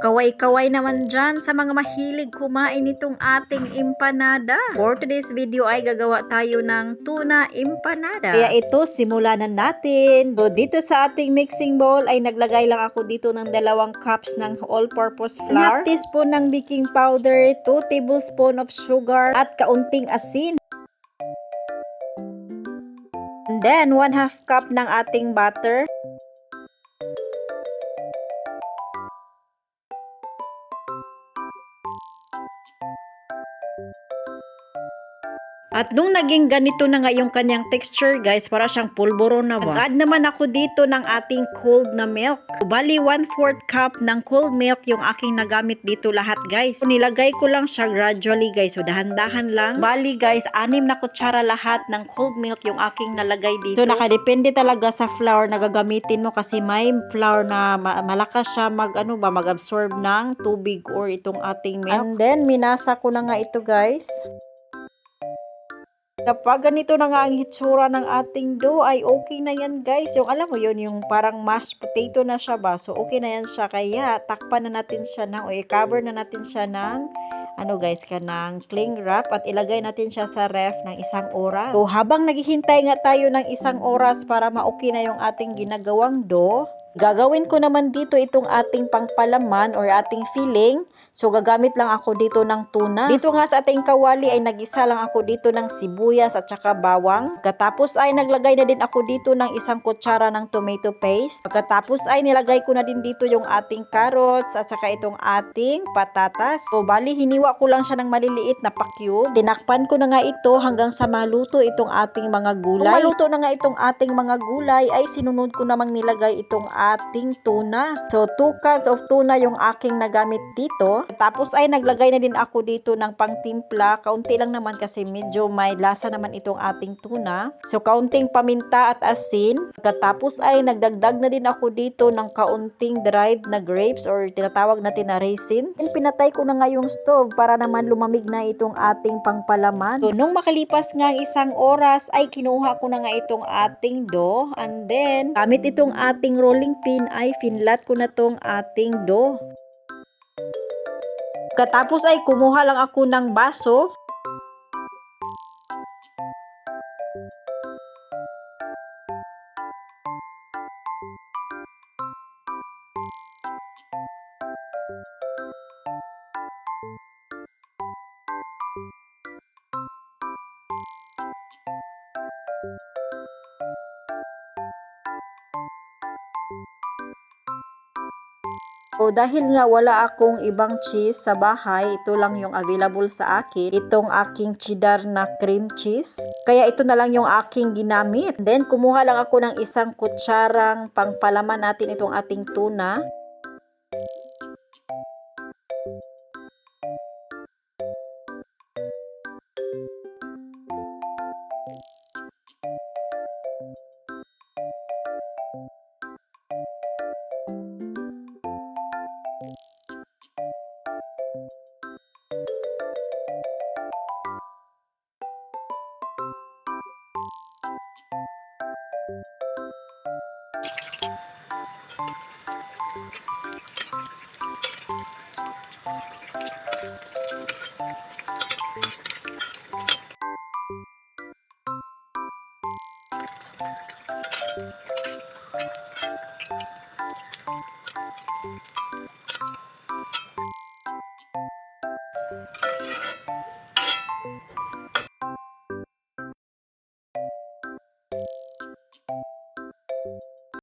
kaway-kaway naman dyan sa mga mahilig kumain nitong ating empanada. For today's video ay gagawa tayo ng tuna empanada. Kaya ito, simulan na natin. So, dito sa ating mixing bowl ay naglagay lang ako dito ng 2 cups ng all-purpose flour, 1/2 teaspoon ng baking powder, 2 tablespoon of sugar, at kaunting asin. And then, 1/2 cup ng ating butter. At nung naging ganito na nga yung kanyang texture guys, para siyang pulburo na ba. Nag-add naman ako dito ng ating cold na milk. Bali 1/4 cup ng cold milk yung aking nagamit dito lahat guys. So, nilagay ko lang siya gradually guys. So dahan-dahan lang. Bali guys, 6 na kutsara lahat ng cold milk yung aking nalagay dito. So nakadepende talaga sa flour na gagamitin mo kasi may flour na malakas siya mag-absorb ng tubig or itong ating milk. And then minasa ko na nga ito guys. Kapag ganito na nga ang hitsura ng ating dough ay okay na yan guys. Yung alam mo yun, yung parang mashed potato na siya ba. So okay na yan siya. Kaya takpan na natin siya o i-cover na natin siya ng kanang cling wrap at ilagay natin siya sa ref ng 1 oras. So habang naghihintay nga tayo ng 1 oras para ma-okay na yung ating ginagawang dough, gagawin ko naman dito itong ating pangpalaman or ating filling. So, gagamit lang ako dito ng tuna. Dito nga sa ating kawali ay nagisa lang ako dito ng sibuyas at saka bawang. Pagkatapos ay naglagay na din ako dito ng 1 kutsara ng tomato paste. Pagkatapos ay nilagay ko na din dito yung ating carrots at saka itong ating patatas. So, bali hiniwa ko lang siya ng maliliit na pa-cubes. Tinakpan ko na nga ito hanggang sa maluto itong ating mga gulay. Kung maluto na nga itong ating mga gulay ay sinunod ko namang nilagay itong ating tuna. So, 2 cans of tuna yung aking nagamit dito. Tapos ay naglagay na din ako dito ng pangtimpla. Kaunti lang naman kasi medyo may lasa naman itong ating tuna. So, kaunting paminta at asin. Pagkatapos ay nagdagdag na din ako dito ng kaunting dried na grapes or tinatawag natin na raisins. And pinatay ko na nga yung stove para naman lumamig na itong ating pangpalaman. So, nung makalipas nga 1 oras ay kinuha ko na nga itong ating dough. And then, gamit itong ating rolling pin ay finlat ko na tong ating dough. Katapos ay kumuha lang ako ng baso. So, dahil nga wala akong ibang cheese sa bahay, ito lang yung available sa akin. Itong aking cheddar na cream cheese. Kaya ito na lang yung aking ginamit. Then, kumuha lang ako ng 1 kutsarang pangpalaman natin itong ating tuna.